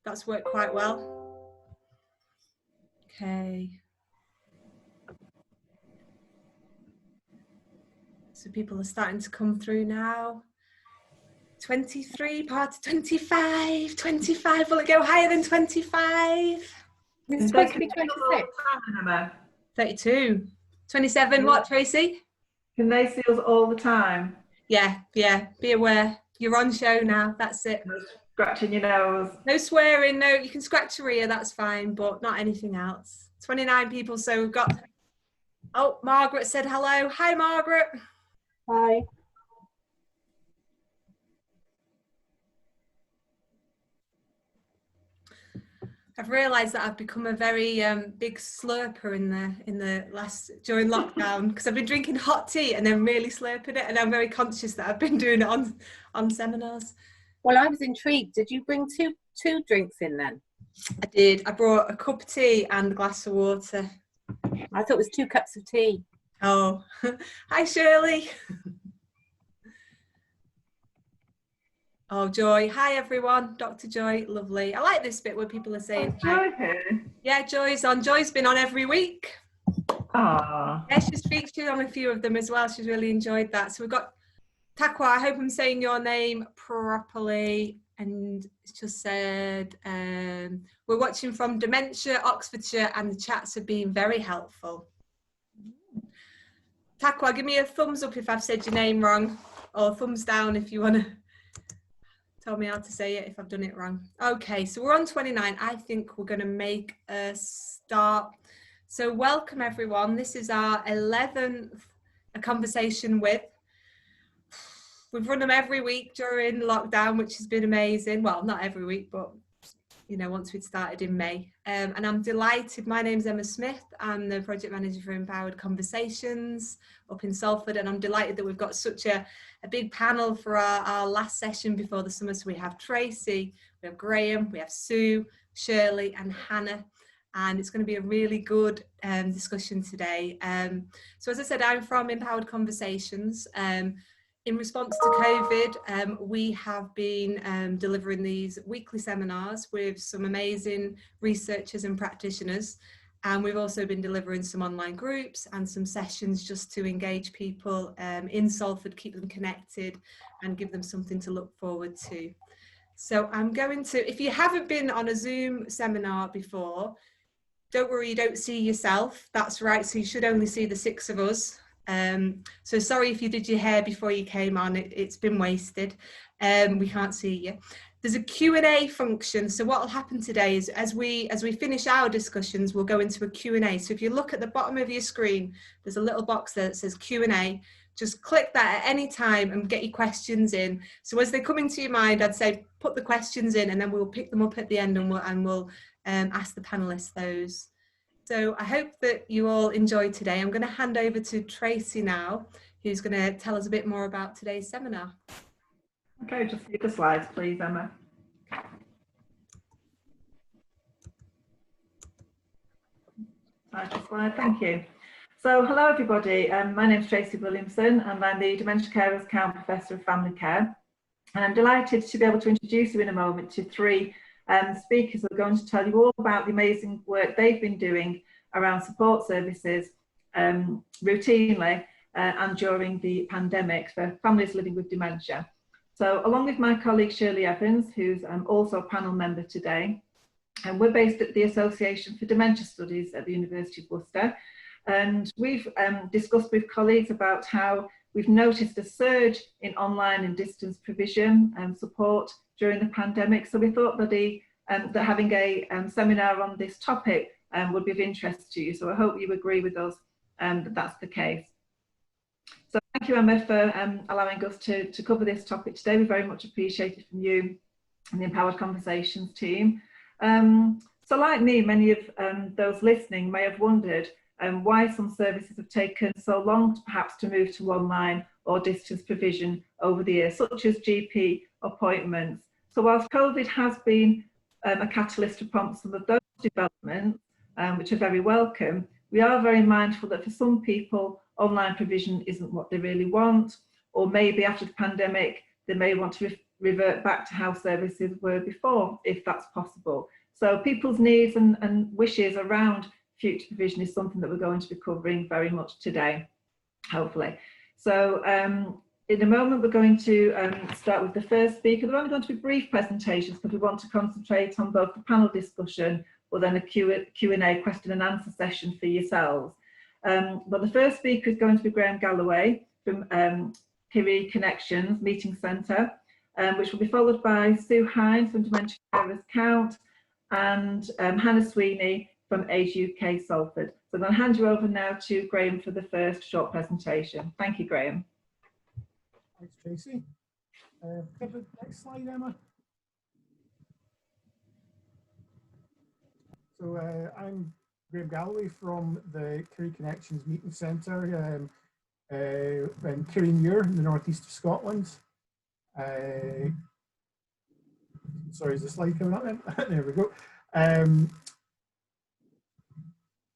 That's worked quite well. Okay. So people are starting to come through now. 23, part of 25, 25. Will it go higher than 25? It's supposed to be 26. 32. 27, what, Tracy? Can they see us all the time? Yeah, be aware. You're on show now, that's it. No scratching your nose. No swearing, no, you can scratch your ear, that's fine, but not anything else. 29 people, so we've got, oh, Margaret said hello. Hi, Margaret. Hi. I've realised that I've become a very big slurper during lockdown, because I've been drinking hot tea and then really slurping it, and I'm very conscious that I've been doing it on seminars. Well, I was intrigued. Did you bring two drinks in then? I did. I brought a cup of tea and a glass of water. I thought it was 2 cups of tea. Oh, hi Shirley. Oh, Joy. Hi, everyone. Dr. Joy. Lovely. I like this bit where people are saying Joy here. Yeah, Joy's on. Joy's been on every week. Ah. Yeah, she's featured on a few of them as well. She's really enjoyed that. So we've got Takwa. I hope I'm saying your name properly. And it's just said, we're watching from Dementia, Oxfordshire, and the chats have been very helpful. Takwa, give me a thumbs up if I've said your name wrong, or thumbs down if you want to tell me how to say it if I've done it wrong. Okay, so we're on 29. I think we're going to make a start. So welcome everyone. This is our 11th conversation with. We've run them every week during lockdown, which has been amazing. Well, not every week, but you know, once we'd started in May. And I'm delighted. My name's Emma Smith. I'm the project manager for Empowered Conversations up in Salford, and I'm delighted that we've got such a big panel for our last session before the summer. So we have Tracy, we have Graham, we have Sue, Shirley and Hannah, and it's going to be a really good discussion today. So as I said, I'm from Empowered Conversations. In response to COVID, we have been delivering these weekly seminars with some amazing researchers and practitioners. And we've also been delivering some online groups and some sessions just to engage people in Salford, keep them connected and give them something to look forward to. So I'm going to, if you haven't been on a Zoom seminar before, don't worry, you don't see yourself. That's right, so you should only see the 6 of us. So sorry if you did your hair before you came on, it's been wasted. We can't see you. There's a Q&A function. So what will happen today is as we finish our discussions, we'll go into a Q&A. So if you look at the bottom of your screen, there's a little box there that says Q&A. Just click that at any time and get your questions in. So as they come into your mind, I'd say put the questions in and then we'll pick them up at the end and we'll ask the panelists those. So I hope that you all enjoyed today. I'm going to hand over to Tracy now, who's going to tell us a bit more about today's seminar. Okay, just see the slides, please, Emma. Slide, thank you. So, hello everybody. My name is Tracey Williamson, and I'm the Dementia Carers Count Professor of Family Care. And I'm delighted to be able to introduce you in a moment to 3 speakers who are going to tell you all about the amazing work they've been doing around support services routinely and during the pandemic for families living with dementia. So along with my colleague Shirley Evans, who's also a panel member today, and we're based at the Association for Dementia Studies at the University of Worcester, and we've discussed with colleagues about how we've noticed a surge in online and distance provision and support during the pandemic. So we thought that having a seminar on this topic would be of interest to you. So I hope you agree with us that that's the case. So thank you, Emma, for allowing us to cover this topic today. We very much appreciate it from you and the Empowered Conversations team. So like me, many of those listening may have wondered why some services have taken so long perhaps to move to online or distance provision over the years, such as GP appointments. So whilst COVID has been a catalyst to prompt some of those developments, which are very welcome, we are very mindful that for some people, online provision isn't what they really want, or maybe after the pandemic, they may want to revert back to how services were before, if that's possible. So people's needs and wishes around future provision is something that we're going to be covering very much today, hopefully. So in a moment, we're going to start with the first speaker. They're only going to be brief presentations because we want to concentrate on both the panel discussion, but then a Q&A, question and answer session for yourselves. But the first speaker is going to be Galloway from Kirrie Connections Meeting Centre, which will be followed by Hines from Dementia Carers Count and Hannah Sweeney from UK Salford. So I'm going to hand you over now to Graham for the first short presentation. Thank you, Graham. Thanks, Tracey. Get the next slide, Emma. So I'm Graham Galloway from the Kirrie Connections Meeting Centre in Kirrie in the northeast of Scotland. Sorry, is the slide coming up then? There we go.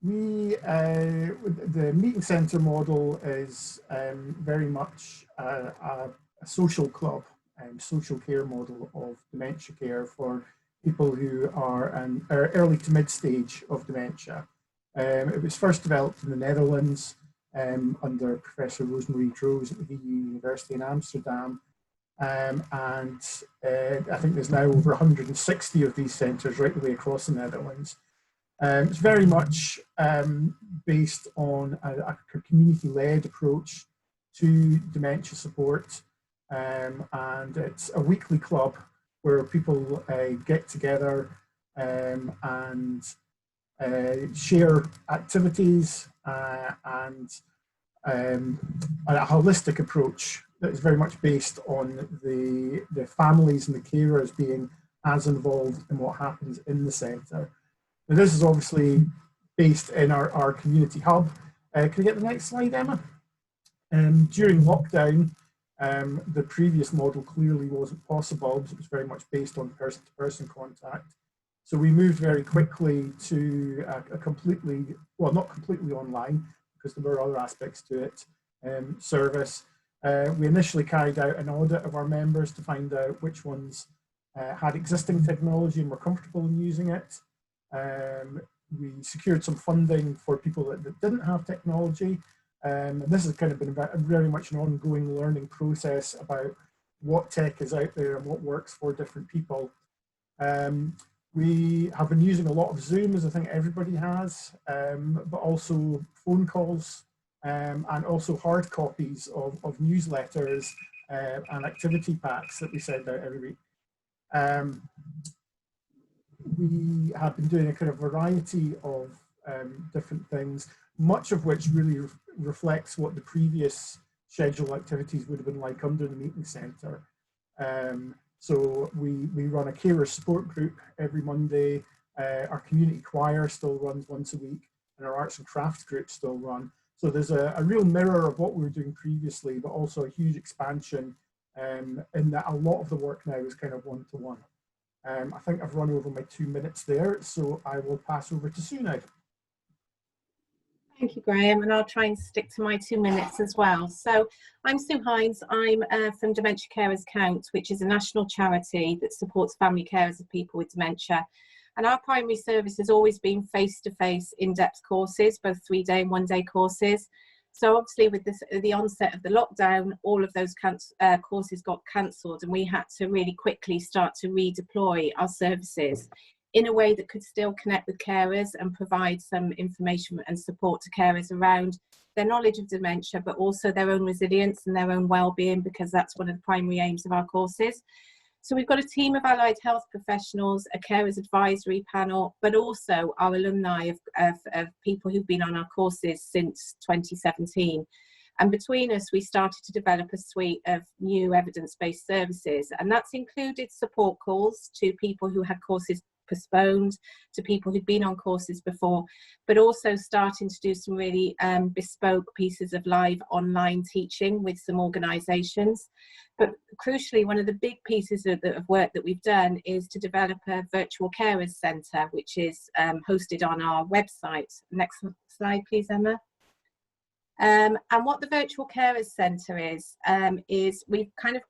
The meeting centre model is very much a social club and social care model of dementia care for people who are early to mid stage of dementia. It was first developed in the Netherlands under Professor Rosemary Droes at the VU University in Amsterdam. And I think there's now over 160 of these centres right the way across the Netherlands. It's very much based on a community-led approach to dementia support, and it's a weekly club where people get together and share activities and a holistic approach that is very much based on the families and the carers being as involved in what happens in the centre. Now, this is obviously based in our community hub. Can we get the next slide, Emma? During lockdown, the previous model clearly wasn't possible because it was very much based on person-to-person contact. So we moved very quickly to a completely, well, not completely online, because there were other aspects to it, service. We initially carried out an audit of our members to find out which ones had existing technology and were comfortable in using it. We secured some funding for people that didn't have technology. And this has kind of been very much an ongoing learning process about what tech is out there and what works for different people. We have been using a lot of Zoom, as I think everybody has, but also phone calls and also hard copies of newsletters and activity packs that we send out every week. We have been doing a kind of variety of different things, much of which really reflects what the previous scheduled activities would have been like under the meeting centre. So we run a carer support group every Monday. Our community choir still runs once a week, and our arts and crafts group still run. So there's a real mirror of what we were doing previously, but also a huge expansion in that a lot of the work now is kind of one-to-one. I think I've run over my 2 minutes there, so I will pass over to Sue now. Thank you, Graham, and I'll try and stick to my 2 minutes as well. So I'm Sue Hines. I'm from Dementia Carers Count, which is a national charity that supports family carers of people with dementia. And our primary service has always been face-to-face in-depth courses, both 3-day and 1-day courses. So obviously with the onset of the lockdown, all of those courses got cancelled, and we had to really quickly start to redeploy our services in a way that could still connect with carers and provide some information and support to carers around their knowledge of dementia, but also their own resilience and their own well-being, because that's one of the primary aims of our courses. So we've got a team of allied health professionals, a carers advisory panel, but also our alumni of people who've been on our courses since 2017. And between us, we started to develop a suite of new evidence-based services, and that's included support calls to people who had courses postponed, to people who'd been on courses before, but also starting to do some really bespoke pieces of live online teaching with some organisations. But crucially, one of the big pieces of work that we've done is to develop a virtual carers centre, which is hosted on our website. Next slide, please, Emma. And what the Virtual Carers Centre is we've kind of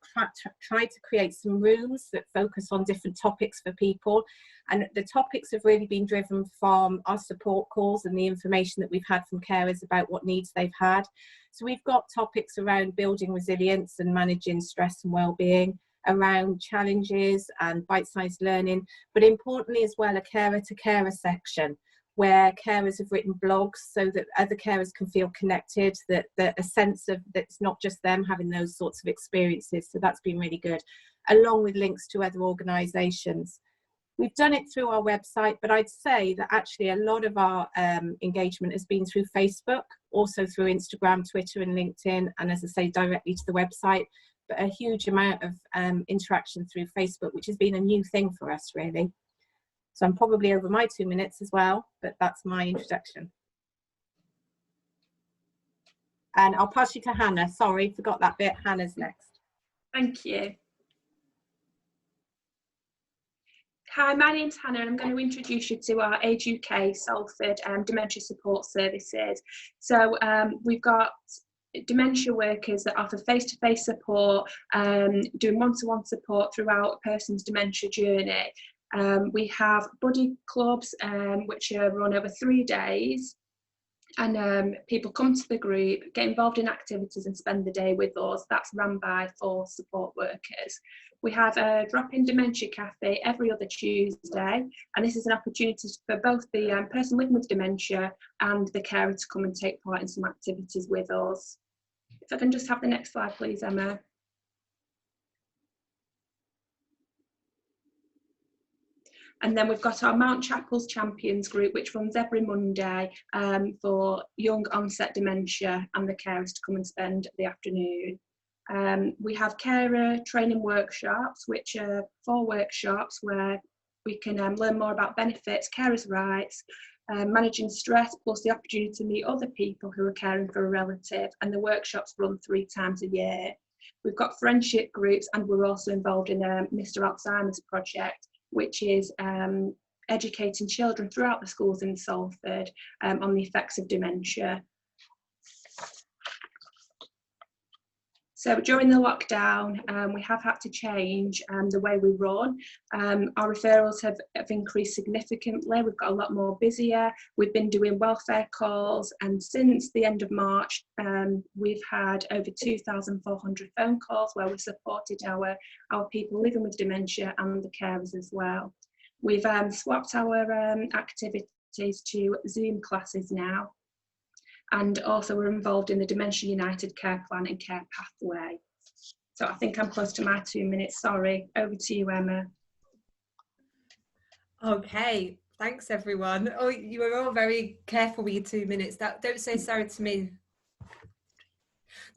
tried to create some rooms that focus on different topics for people. And the topics have really been driven from our support calls and the information that we've had from carers about what needs they've had. So we've got topics around building resilience and managing stress and well-being, around challenges and bite-sized learning, but importantly as well, a carer to carer section, where carers have written blogs so that other carers can feel connected, that a sense of that it's not just them having those sorts of experiences. So that's been really good, along with links to other organisations. We've done it through our website, but I'd say that actually a lot of our engagement has been through Facebook, also through Instagram, Twitter and LinkedIn, and as I say, directly to the website, but a huge amount of interaction through Facebook, which has been a new thing for us really. So I'm probably over my 2 minutes as well, but that's my introduction. And I'll pass you to Hannah. Sorry, forgot that bit. Hannah's next. Thank you. Hi, my name's Hannah and I'm going to introduce you to our Age UK Salford Dementia Support Services. So we've got dementia workers that offer face-to-face support, doing one-to-one support throughout a person's dementia journey. We have buddy clubs which are run over 3 days, and people come to the group, get involved in activities and spend the day with us. That's run by 4 support workers. We have a drop-in dementia cafe every other Tuesday, and this is an opportunity for both the person living with dementia and the carer to come and take part in some activities with us. If I can just have the next slide, please, Emma. And then we've got our Mount Chapel's Champions group, which runs every Monday for young onset dementia and the carers to come and spend the afternoon. We have carer training workshops, which are 4 workshops where we can learn more about benefits, carers' rights, managing stress, plus the opportunity to meet other people who are caring for a relative, and the workshops run 3 times a year. We've got friendship groups, and we're also involved in a Mr. Alzheimer's project, which is educating children throughout the schools in Salford on the effects of dementia. So during the lockdown, we have had to change the way we run. Our referrals have increased significantly. We've got a lot more busier. We've been doing welfare calls, and since the end of March, we've had over 2,400 phone calls where we've supported our people living with dementia and the carers as well. We've swapped our activities to Zoom classes now. And also we're involved in the Dementia United Care Plan and Care Pathway. So I think I'm close to my 2 minutes, sorry. Over to you, Emma. Okay, thanks everyone. Oh, you were all very careful with your 2 minutes. Don't say sorry to me.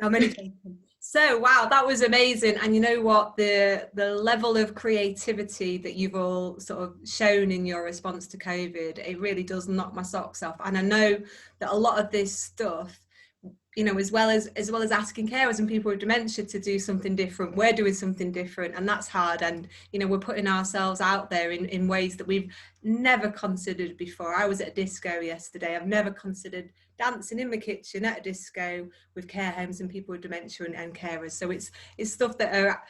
No, many thanks. So, wow, that was amazing. And you know what, the level of creativity that you've all sort of shown in your response to COVID, it really does knock my socks off. And I know that a lot of this stuff, you know, as well as asking carers and people with dementia to do something different, we're doing something different, and that's hard. And you know, we're putting ourselves out there in ways that we've never considered before. I was at a disco yesterday. I've never considered dancing in the kitchen at a disco with care homes and people with dementia and carers. So it's stuff that are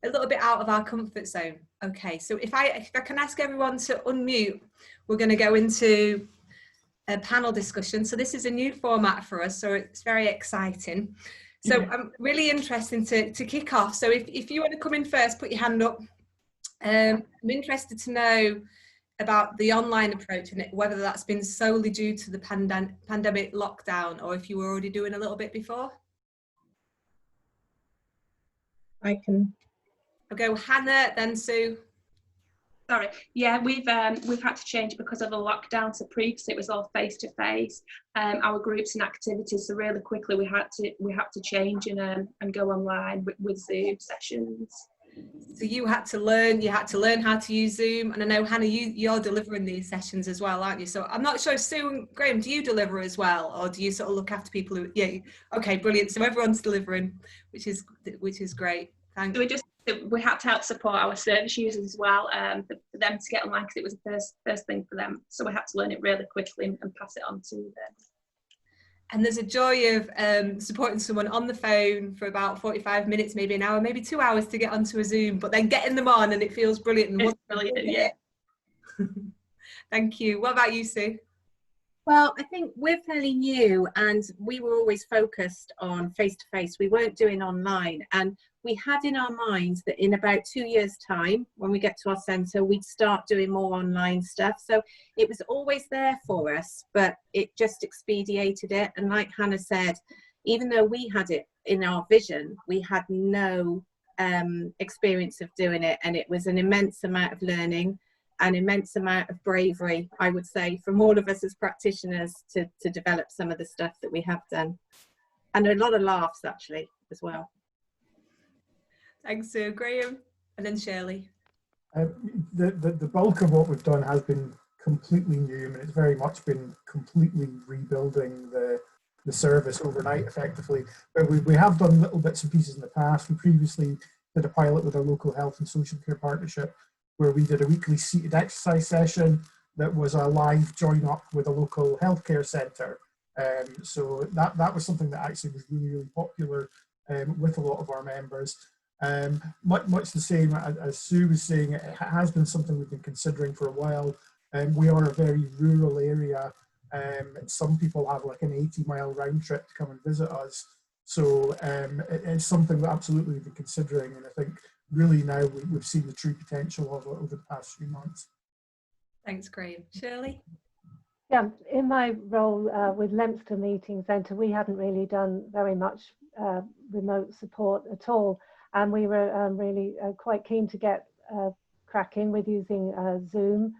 a little bit out of our comfort zone. Okay, so if I can ask everyone to unmute, we're going to go into a panel discussion. So this is a new format for us, so it's very exciting. So I'm really interested to kick off. So if you want to come in first, put your hand up. I'm interested to know about the online approach and whether that's been solely due to the pandemic lockdown, or if you were already doing a little bit before. I can. I'll go Hannah, then Sue. Sorry, yeah, we've had to change because of the lockdown. So previously it was all face to face, our groups and activities. So really quickly we had to change and go online with Zoom sessions. So you had to learn how to use Zoom, and I know Hannah, you're delivering these sessions as well, aren't you? So I'm not sure, Sue and Graham, do you deliver as well, or do you sort of look after people who? Yeah, okay, brilliant. So everyone's delivering, which is great. Thanks. So we had to help support our service users as well, for them to get online, because it was the first thing for them. So we had to learn it really quickly and pass it on to them. And there's a joy of supporting someone on the phone for about 45 minutes, maybe an hour, maybe 2 hours to get onto a Zoom, but then getting them on and it feels brilliant. And It's brilliant, yeah. Thank you. What about you, Sue? Well, I think we're fairly new and we were always focused on face-to-face. We weren't doing online, and we had in our minds that in about 2 years' time, when we get to our centre, we'd start doing more online stuff. So it was always there for us, but it just expedited it. And like Hannah said, even though we had it in our vision, we had no experience of doing it. And it was an immense amount of learning, an immense amount of bravery, I would say, from all of us as practitioners to develop some of the stuff that we have done. And a lot of laughs, actually, as well. Thanks, Sue. Graham, and then Shirley. The bulk of what we've done has been completely new. I mean, it's very much been completely rebuilding the service overnight, effectively. But we have done little bits and pieces in the past. We previously did a pilot with our local health and social care partnership, where we did a weekly seated exercise session that was a live join up with a local healthcare centre. So that was something that actually was really, really popular with a lot of our members. Much the same as Sue was saying, it has been something we've been considering for a while. We are a very rural area. Some people have like an 80-mile round trip to come and visit us. So it's something that absolutely we've been considering, and I think really now we've seen the true potential of it over the past few months. Thanks, Graham. Shirley? Yeah, in my role with Williamson Meeting Centre, we hadn't really done very much remote support at all. And we were really quite keen to get cracking with using Zoom,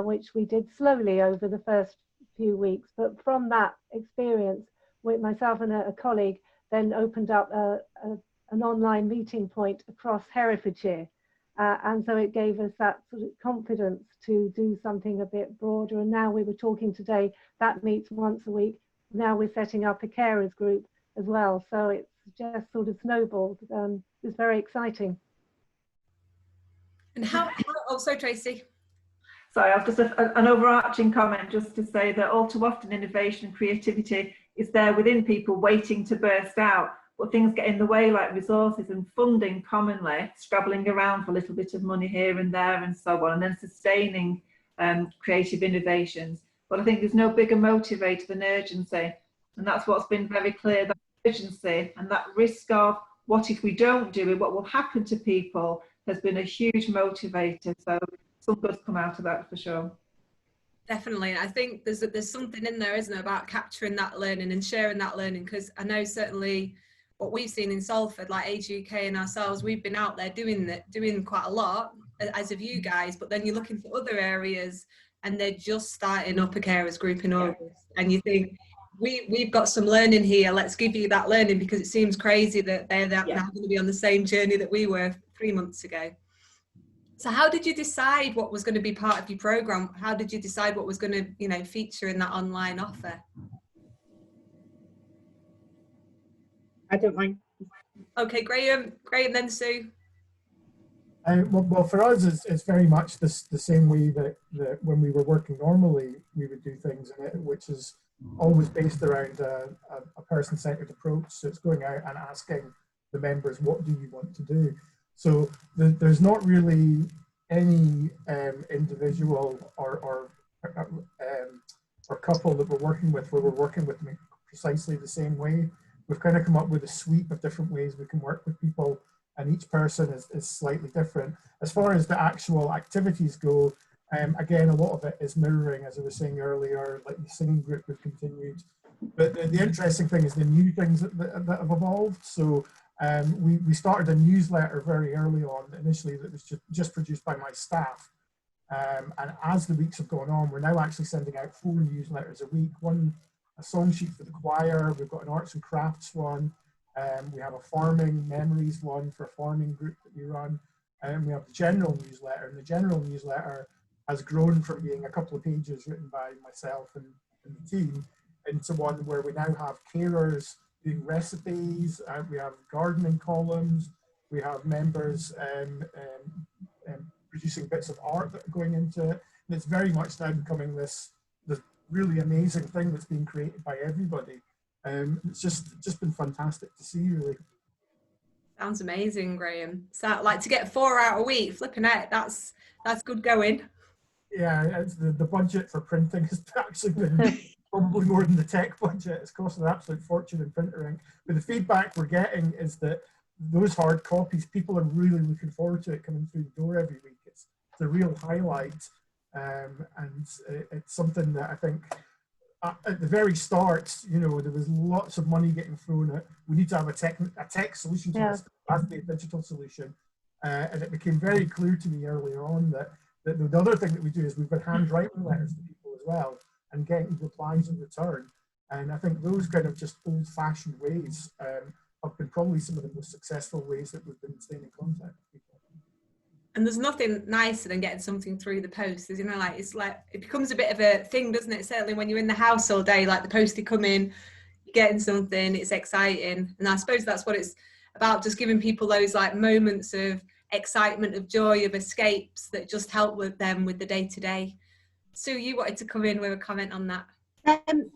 which we did slowly over the first few weeks. But from that experience, with myself and a colleague then opened up an online meeting point across Herefordshire. And so it gave us that sort of confidence to do something a bit broader. And now we were talking today, that meets once a week. Now we're setting up a carers group as well. So it's just sort of snowballed. It's very exciting. And how also, Tracey? Sorry, I've just an overarching comment just to say that all too often innovation and creativity is there within people waiting to burst out, but things get in the way, like resources and funding commonly, scrabbling around for a little bit of money here and there and so on, and then sustaining creative innovations. But I think there's no bigger motivator than urgency, and that's what's been very clear, that urgency and that risk of what if we don't do it, what will happen to people, has been a huge motivator. So some good's come out of that for sure. Definitely. I think there's something in there, isn't there, about capturing that learning and sharing that learning, because I know certainly what we've seen in Salford, like Age UK and ourselves, we've been out there doing quite a lot, as of you guys, but then you're looking for other areas and they're just starting up a carers group in August, and you think, we've got some learning here, let's give you that learning, because it seems crazy that they're now going to be on the same journey that we were 3 months ago. So how did you decide what was going to be part of your programme? How did you decide what was going to, feature in that online offer? I don't mind. Okay, Graham, then Sue. Well, for us, it's very much the same way that when we were working normally, we would do things in it, which is always based around a person-centered approach. So it's going out and asking the members, what do you want to do? So there's not really any individual or couple that we're working with where we're working with them precisely the same way. We've kind of come up with a suite of different ways we can work with people, and each person is slightly different. As far as the actual activities go, again, a lot of it is mirroring, as I was saying earlier, like the singing group we've continued. But the interesting thing is the new things that have evolved. So we started a newsletter very early on, initially, that was just produced by my staff. And as the weeks have gone on, we're now actually sending out 4 newsletters a week. One, a song sheet for the choir. We've got an arts and crafts one. We have a farming memories one for a farming group that we run. And we have the general newsletter. And the general newsletter has grown from being a couple of pages written by myself and the team into one where we now have carers doing recipes. We have gardening columns. We have members producing bits of art that are going into it. And it's very much now becoming this really amazing thing that's being created by everybody. It's just been fantastic to see, really. Sounds amazing, Graham. So, like, to get 4 out a week, flipping out, that's good going. Yeah, it's the budget for printing has actually been probably more than the tech budget. It's costing an absolute fortune in printer ink. But the feedback we're getting is that those hard copies, people are really looking forward to it coming through the door every week. It's a real highlight, and it's something that I think at the very start, you know, there was lots of money getting thrown at. We need to have a tech solution to this, as the digital solution, and it became very clear to me earlier on that the other thing that we do is we've got handwriting letters to people as well, and getting replies in return. And I think those kind of just old-fashioned ways have been probably some of the most successful ways that we've been staying in contact with people. And there's nothing nicer than getting something through the post, you know, like it becomes a bit of a thing, doesn't it? Certainly when you're in the house all day, like the postie come in, you're getting something, it's exciting. And I suppose that's what it's about, just giving people those like moments of excitement, of joy, of escapes that just help with them with the day-to-day. Sue, you wanted to come in with a comment on that.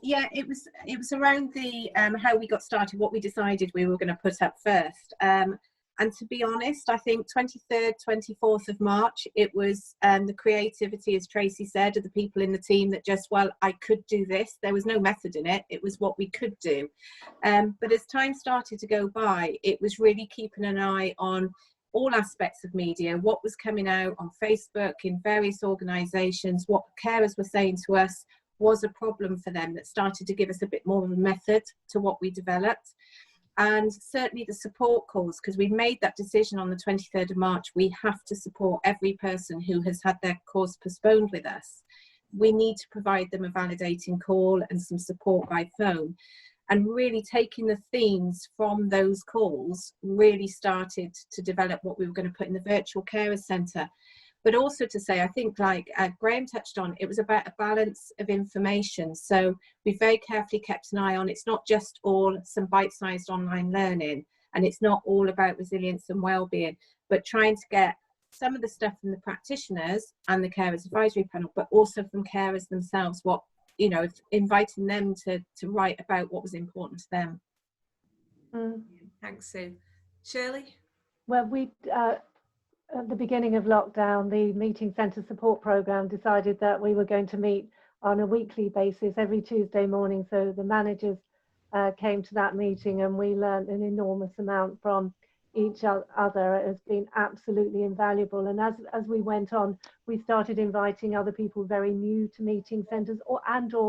Yeah, it was around the how we got started, what we decided we were going to put up first. And to be honest, I think 23rd, 24th of March, it was the creativity, as Tracey said, of the people in the team that just, well, I could do this. There was no method in it. It was what we could do. But as time started to go by, it was really keeping an eye on all aspects of media, what was coming out on Facebook in various organisations, what carers were saying to us was a problem for them, that started to give us a bit more of a method to what we developed. And certainly the support calls, because we made that decision on the 23rd of March, we have to support every person who has had their course postponed with us. We need to provide them a validating call and some support by phone. And really taking the themes from those calls really started to develop what we were going to put in the virtual carers centre. But also to say, I think like Graham touched on, it was about a balance of information. So we very carefully kept an eye on, it's not just all some bite-sized online learning, and it's not all about resilience and well-being, but trying to get some of the stuff from the practitioners and the carers advisory panel, but also from carers themselves, what, you know, inviting them to write about what was important to them. Thanks, Sue. Shirley? Well, we at the beginning of lockdown, the Meeting Centre Support Programme decided that we were going to meet on a weekly basis every Tuesday morning. So the managers came to that meeting and we learned an enormous amount from each other. It has been absolutely invaluable. And as we went on, we started inviting other people very new to meeting centres or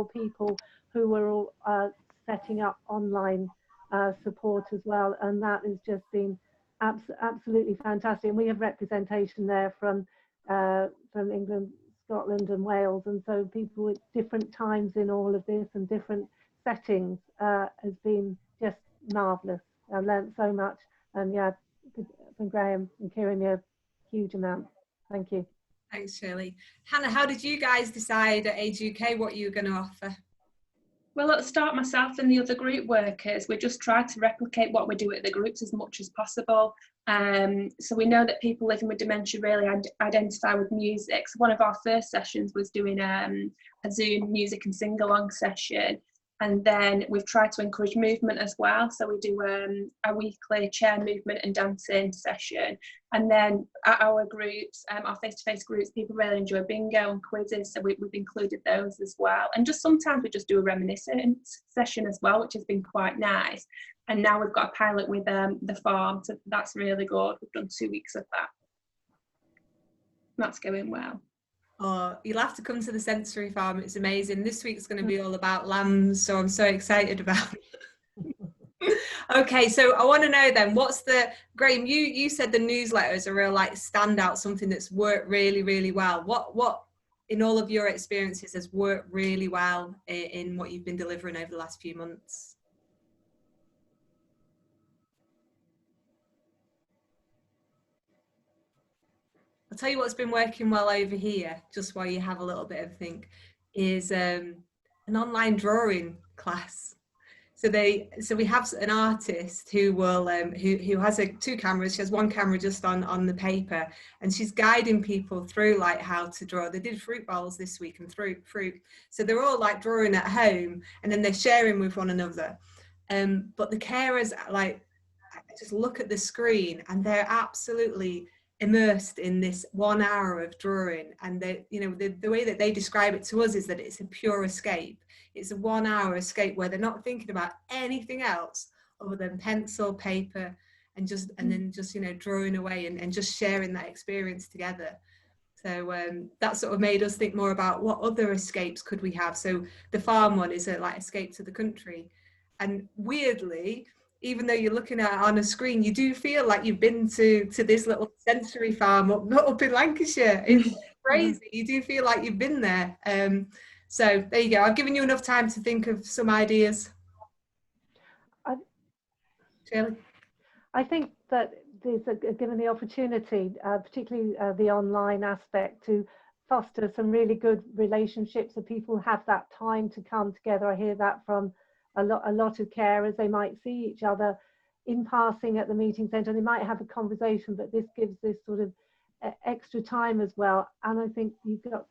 people who were all setting up online support as well. And that has just been absolutely fantastic. And we have representation there from England, Scotland and Wales, and so people at different times in all of this and different settings has been just marvellous. I learned so much, and yeah, from Graham and Kirrie, a huge amount. Thank you. Thanks, Shirley. Hannah, how did you guys decide at Age UK what you were going to offer? Well, at the start, myself and the other group workers, we just tried to replicate what we do at the groups as much as possible. So we know that people living with dementia really identify with music. So one of our first sessions was doing a Zoom music and sing-along session. And then we've tried to encourage movement as well. So we do a weekly chair movement and dancing session. And then at our groups, our face-to-face groups, people really enjoy bingo and quizzes. So we've included those as well. And just sometimes we just do a reminiscence session as well, which has been quite nice. And now we've got a pilot with the farm. So that's really good. We've done 2 weeks of that. That's going well. Oh, you'll have to come to the sensory farm. It's amazing. This week's going to be all about lambs, so I'm so excited about it. Okay, so I want to know then, what's the, Graham, you said the newsletters are real like standout, something that's worked really, really well. What in all of your experiences has worked really well in what you've been delivering over the last few months? I'll tell you what's been working well over here, just while you have a little bit of a think, is an online drawing class. So we have an artist who will who has two cameras. She has one camera just on the paper, and she's guiding people through like how to draw. They did fruit bowls this week and fruit. So they're all like drawing at home, and then they're sharing with one another. But the carers, like, just look at the screen and they're absolutely immersed in this 1 hour of drawing. And they, you know, the way that they describe it to us is that it's a pure escape. It's a 1 hour escape where they're not thinking about anything else other than pencil, paper, and then just, you know, drawing away and just sharing that experience together. So that sort of made us think more about what other escapes could we have. So the farm one is a like escape to the country. And weirdly, even though you're looking at it on a screen, you do feel like you've been to this little sensory farm up in Lancashire. It's crazy. You do feel like you've been there. So there you go. I've given you enough time to think of some ideas. Shirley? I think that there's given the opportunity, particularly the online aspect, to foster some really good relationships, so people have that time to come together. I hear that from a lot of carers. They might see each other in passing at the meeting centre, and they might have a conversation, but this gives this sort of extra time as well. And I think you've got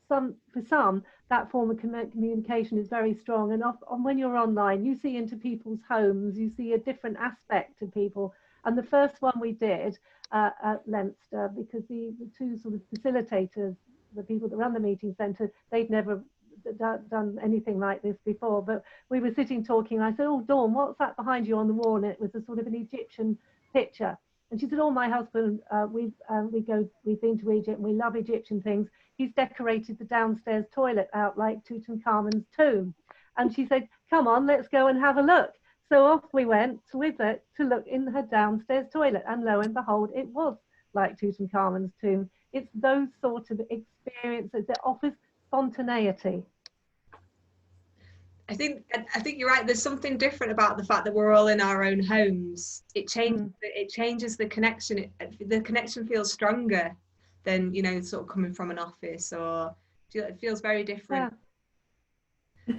for some, that form of communication is very strong. And when you're online, you see into people's homes, you see a different aspect of people. And the first one we did at Leinster, because the two sort of facilitators, the people that run the meeting centre, they'd never done anything like this before. But we were sitting talking, and I said, "Oh, Dawn, what's that behind you on the wall?" And it was a sort of an Egyptian picture. And she said, "Oh, my husband, we've been to Egypt and we love Egyptian things. He's decorated the downstairs toilet out like Tutankhamun's tomb." And she said, "Come on, let's go and have a look." So off we went with it to look in her downstairs toilet, and lo and behold, it was like Tutankhamun's tomb. It's those sort of experiences that offers spontaneity. I think you're right. There's something different about the fact that we're all in our own homes. It changes the connection. The connection feels stronger than, you know, sort of coming from an office, or it feels very different. Yeah.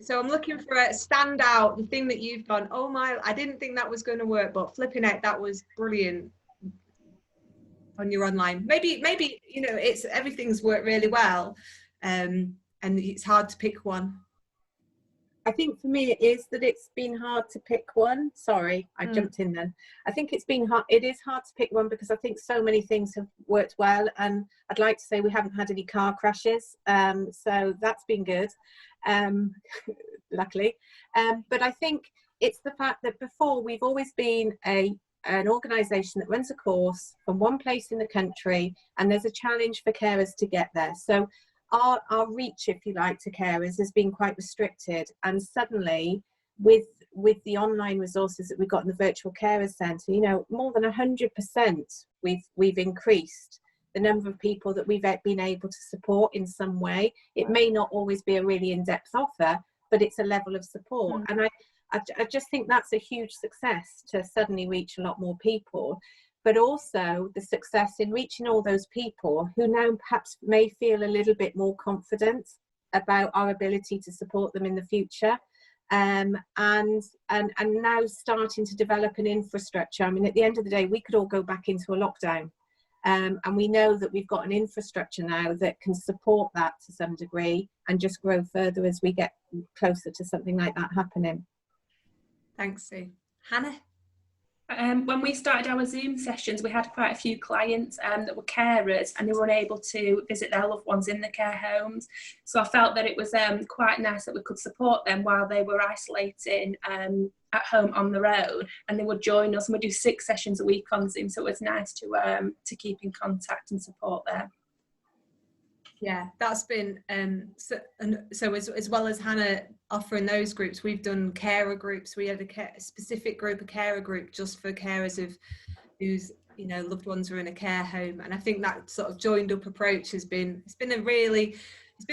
So I'm looking for a standout, the thing that you've gone, oh my, I didn't think that was going to work, but flipping it, that was brilliant on your online. Maybe you know, everything's worked really well, and it's hard to pick one. I think for me it is that it's been hard to pick one. Sorry, I jumped in then. I think it is hard to pick one because I think so many things have worked well, and I'd like to say we haven't had any car crashes, so that's been good, luckily. But I think it's the fact that before we've always been an organisation that runs a course from one place in the country, and there's a challenge for carers to get there. So our reach, if you like, to carers has been quite restricted, and suddenly with the online resources that we've got in the virtual carers centre, you know, more than 100% we've increased the number of people that we've been able to support in some way. It may not always be a really in-depth offer, but it's a level of support. And I just think that's a huge success, to suddenly reach a lot more people. But also the success in reaching all those people who now perhaps may feel a little bit more confident about our ability to support them in the future, and now starting to develop an infrastructure. I mean, at the end of the day, we could all go back into a lockdown, and we know that we've got an infrastructure now that can support that to some degree and just grow further as we get closer to something like that happening. Thanks, Sue. Hannah? When we started our Zoom sessions, we had quite a few clients that were carers, and they were unable to visit their loved ones in the care homes. So I felt that it was quite nice that we could support them while they were isolating at home on their own, and they would join us, and we do 6 sessions a week on Zoom. So it was nice to keep in contact and support them. Yeah, that's been so as well as Hannah offering those groups, we've done carer groups. We had a specific group, a carer group just for carers whose, you know, loved ones are in a care home. And I think that sort of joined up approach it's been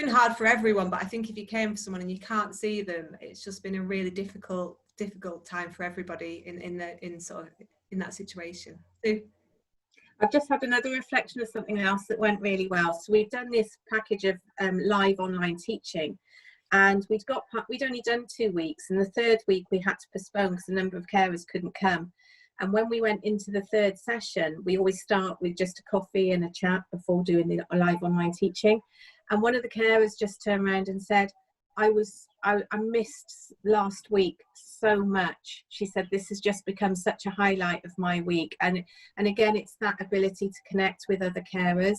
hard for everyone, but I think if you came for someone and you can't see them, it's just been a really difficult time for everybody in that situation. So, I've just had another reflection of something else that went really well. So we've done this package of live online teaching, and we'd only done 2 weeks, and the 3rd week we had to postpone because the number of carers couldn't come. And when we went into the 3rd session, we always start with just a coffee and a chat before doing the live online teaching. And one of the carers just turned around and said, I missed last week so much. She said, this has just become such a highlight of my week. And again, it's that ability to connect with other carers.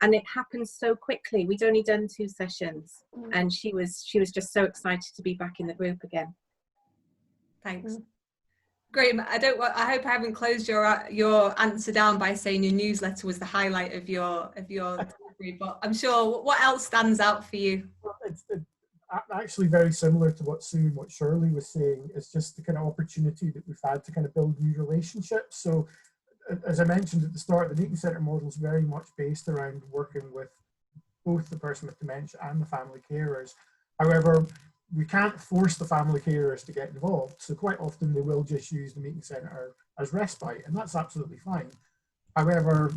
And it happens so quickly. We'd only done 2 sessions, and she was just so excited to be back in the group again. Thanks. Great. I hope I haven't closed your answer down by saying your newsletter was the highlight of your delivery, but I'm sure. What else stands out for you? It's actually very similar to what Sue and what Shirley was saying. It's just the kind of opportunity that we've had to kind of build new relationships. So, as I mentioned at the start, the meeting centre model is very much based around working with both the person with dementia and the family carers. However, we can't force the family carers to get involved. So quite often they will just use the meeting centre as respite, and that's absolutely fine. However,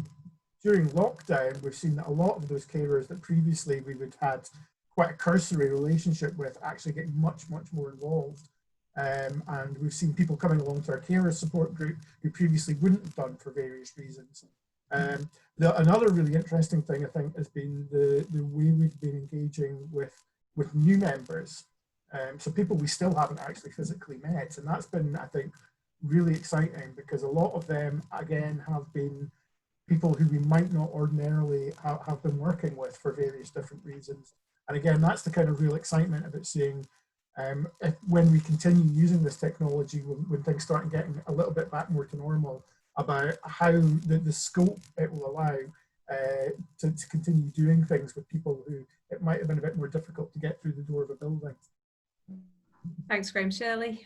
during lockdown, we've seen that a lot of those carers that previously we would had quite a cursory relationship with actually get much, much more involved. And we've seen people coming along to our carer support group who previously wouldn't have done for various reasons. Another really interesting thing, I think, has been the way we've been engaging with new members. So people we still haven't actually physically met. And that's been, I think, really exciting, because a lot of them, again, have been people who we might not ordinarily have been working with for various different reasons. And again, that's the kind of real excitement about seeing when we continue using this technology, when things start getting a little bit back more to normal, about how the scope it will allow to continue doing things with people who it might have been a bit more difficult to get through the door of a building. Thanks, Graham. Shirley?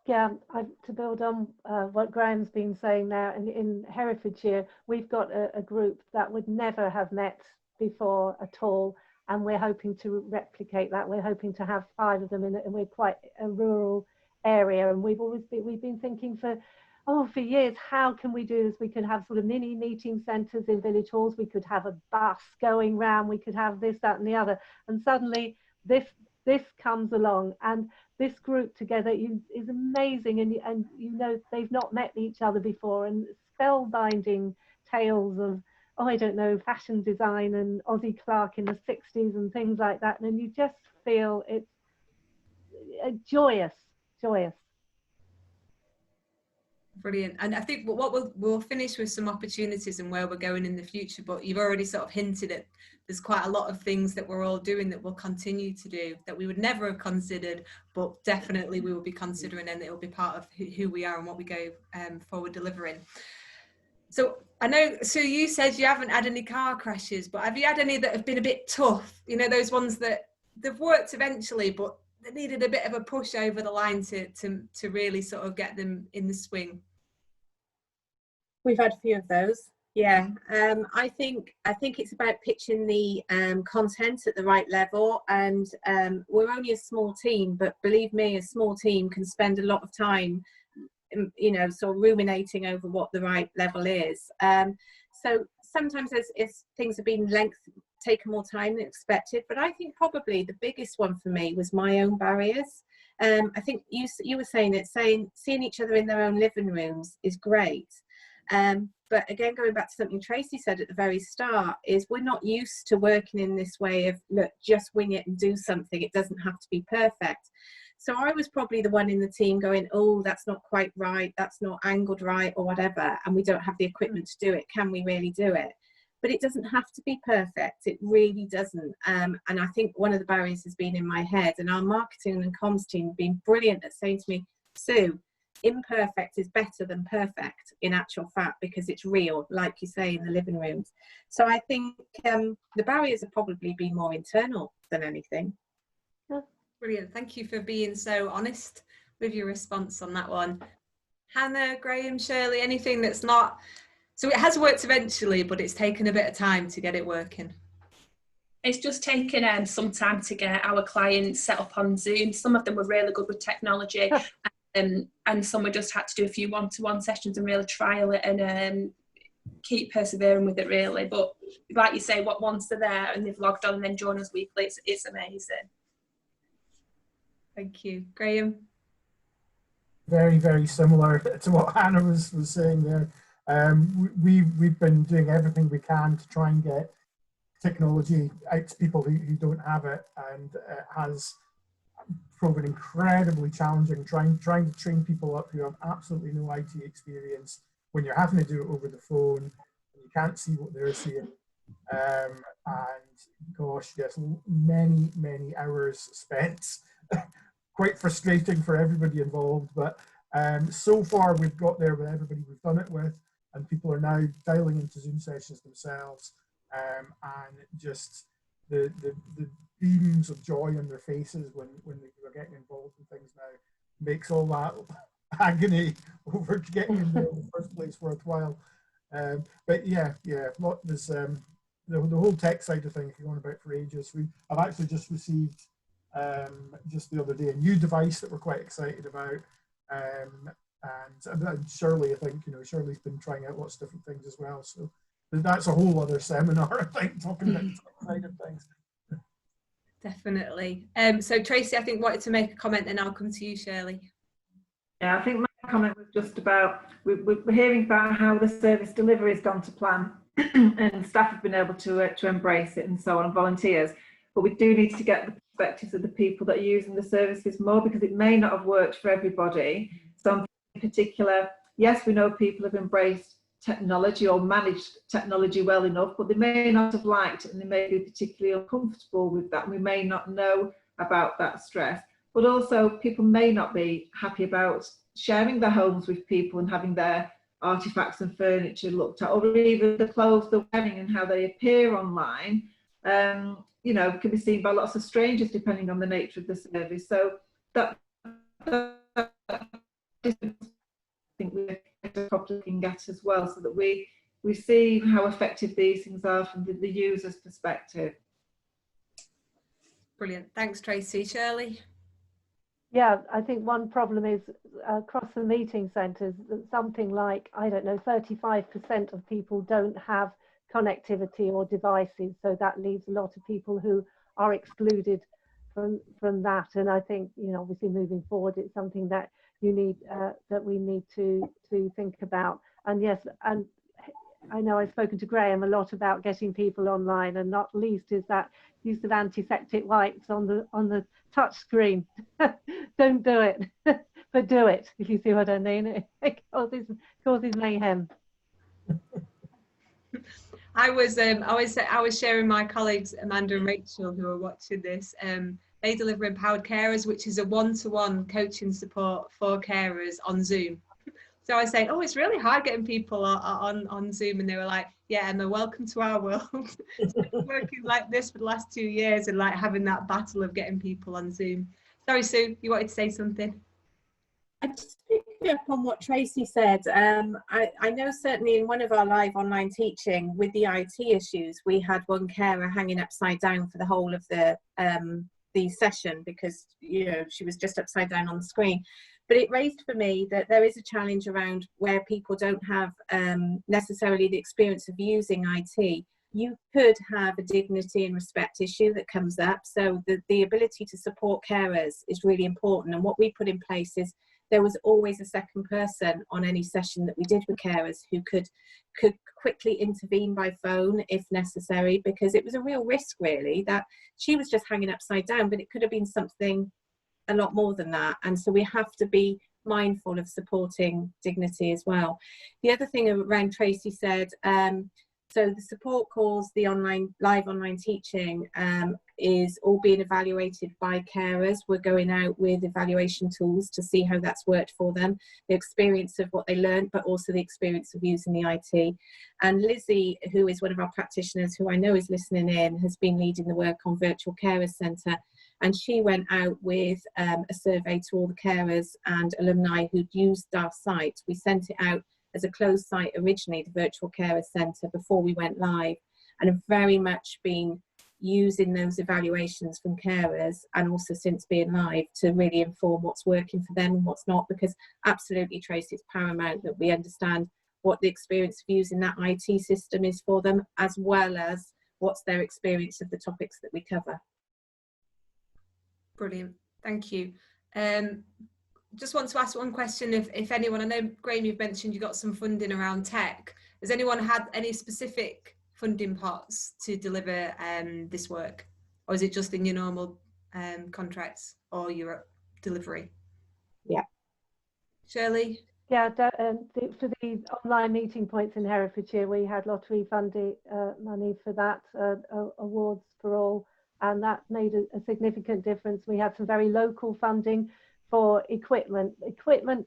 Yeah, to build on what Graham's been saying now, in Herefordshire, we've got a group that would never have met before at all, and we're hoping to replicate that. We're hoping to have 5 of them, and we're quite a rural area, and we've been thinking for years, how can we do this? We could have sort of mini meeting centres in village halls, we could have a bus going round, we could have this, that and the other, and suddenly this comes along, and this group together is amazing, and you know, they've not met each other before, and spellbinding tales of, I don't know, fashion design and Ozzie Clark in the 60s and things like that, and you just feel it's joyous. Brilliant. And I think what we'll finish with some opportunities and where we're going in the future, but you've already sort of hinted at there's quite a lot of things that we're all doing that we'll continue to do that we would never have considered, but definitely we will be considering, and it will be part of who we are and what we go forward delivering. So I know, Sue, you said you haven't had any car crashes, but have you had any that have been a bit tough? You know, those ones that they've worked eventually, but they needed a bit of a push over the line to really sort of get them in the swing. We've had a few of those. Yeah, I think it's about pitching the content at the right level, and we're only a small team, but believe me, a small team can spend a lot of time, you know, sort of ruminating over what the right level is. So sometimes as things have been taken more time than expected, but I think probably the biggest one for me was my own barriers. I think you were saying that seeing each other in their own living rooms is great. But again, going back to something Tracey said at the very start, is we're not used to working in this way of, look, just wing it and do something. It doesn't have to be perfect. So I was probably the one in the team going, oh, that's not quite right, that's not angled right, or whatever, and we don't have the equipment to do it. Can we really do it? But it doesn't have to be perfect. It really doesn't. And I think one of the barriers has been in my head, and our marketing and comms team have been brilliant at saying to me, Sue, imperfect is better than perfect in actual fact, because it's real, like you say, in the living rooms. So I think the barriers have probably been more internal than anything. Brilliant. Thank you for being so honest with your response on that one. Hannah, Graham, Shirley, anything that's not, so it has worked eventually, but it's taken a bit of time to get it working? It's just taken some time to get our clients set up on Zoom. Some of them were really good with technology, and some we just had to do a few one-to-one sessions and really trial it and keep persevering with it, really. But like you say, once they're there and they've logged on and then join us weekly, it's amazing. Thank you. Graham? Very, very similar to what Hannah was saying there. We've been doing everything we can to try and get technology out to people who don't have it, and it has proven incredibly challenging, trying to train people up who have absolutely no IT experience when you're having to do it over the phone and you can't see what they're seeing. And gosh, yes, many hours spent. Quite frustrating for everybody involved, but so far we've got there with everybody we've done it with, and people are now dialing into Zoom sessions themselves, and just the beams of joy on their faces when they are getting involved in things now makes all that agony over getting in there in the first place worthwhile. But yeah, there's the whole tech side of things going about for ages. I've actually just received just the other day a new device that we're quite excited about, and Shirley, I think, Shirley's been trying out lots of different things as well, so that's a whole other seminar, I think, talking about the tech side of things. Definitely. So Tracey, I think, wanted to make a comment, and I'll come to you, Shirley. Yeah, I think my comment was just about, we're hearing about how the service delivery has gone to plan and staff have been able to embrace it and so on, and volunteers. But we do need to get the perspectives of the people that are using the services more, because it may not have worked for everybody. So in particular, yes, we know people have embraced technology or managed technology well enough, but they may not have liked it and they may be particularly uncomfortable with that. We may not know about that stress, but also people may not be happy about sharing their homes with people and having their artifacts and furniture looked at, or even the clothes they're wearing and how they appear online, can be seen by lots of strangers depending on the nature of the service. So that I think we're probably looking at as well, so that we see how effective these things are from the user's perspective. Brilliant. Thanks, Tracey. Shirley? Yeah, I think one problem is across the meeting centres that something like, 35% of people don't have connectivity or devices, so that leaves a lot of people who are excluded from that. And I think, obviously moving forward, it's something that we need to think about. And yes, and I know I've spoken to Graham a lot about getting people online, and not least is that use of antiseptic wipes on the touch screen. Don't do it, but do it, if you see what I mean. It causes mayhem. I was sharing my colleagues Amanda and Rachel, who are watching this. They deliver Empowered Carers, which is a one-to-one coaching support for carers on Zoom. So I was saying, it's really hard getting people on Zoom, and they were like, yeah, Emma, welcome to our world. So working like this for the last 2 years and like having that battle of getting people on Zoom. Sorry, Sue, you wanted to say something? I just picked up on what Tracey said. I know certainly in one of our live online teaching with the IT issues, we had one carer hanging upside down for the whole of the session because she was just upside down on the screen. But it raised for me that there is a challenge around where people don't have necessarily the experience of using IT. You could have a dignity and respect issue that comes up. So the ability to support carers is really important. And what we put in place is there was always a second person on any session that we did with carers who could quickly intervene by phone if necessary, because it was a real risk really that she was just hanging upside down, but it could have been something a lot more than that. And so we have to be mindful of supporting dignity as well. The other thing around Tracey said, so the support calls, the live online teaching is all being evaluated by carers. We're going out with evaluation tools to see how that's worked for them, the experience of what they learned, but also the experience of using the IT. And Lizzie, who is one of our practitioners, who I know is listening in, has been leading the work on Virtual Carers Centre. And she went out with a survey to all the carers and alumni who'd used our site. We sent it out as a closed site originally, the Virtual Carers Centre, before we went live, and have very much been using those evaluations from carers and also since being live to really inform what's working for them and what's not, because absolutely, Tracey, it's paramount that we understand what the experience of using that IT system is for them, as well as what's their experience of the topics that we cover. Brilliant, thank you. Just want to ask one question, if anyone, I know Graham, you've mentioned you got some funding around tech. Has anyone had any specific funding pots to deliver this work, or is it just in your normal contracts or Europe? delivery. Yeah. Shirley? Yeah, for the online meeting points in Herefordshire, we had lottery funding money for that, awards for all, and that made a significant difference. We had some very local funding for equipment. Equipment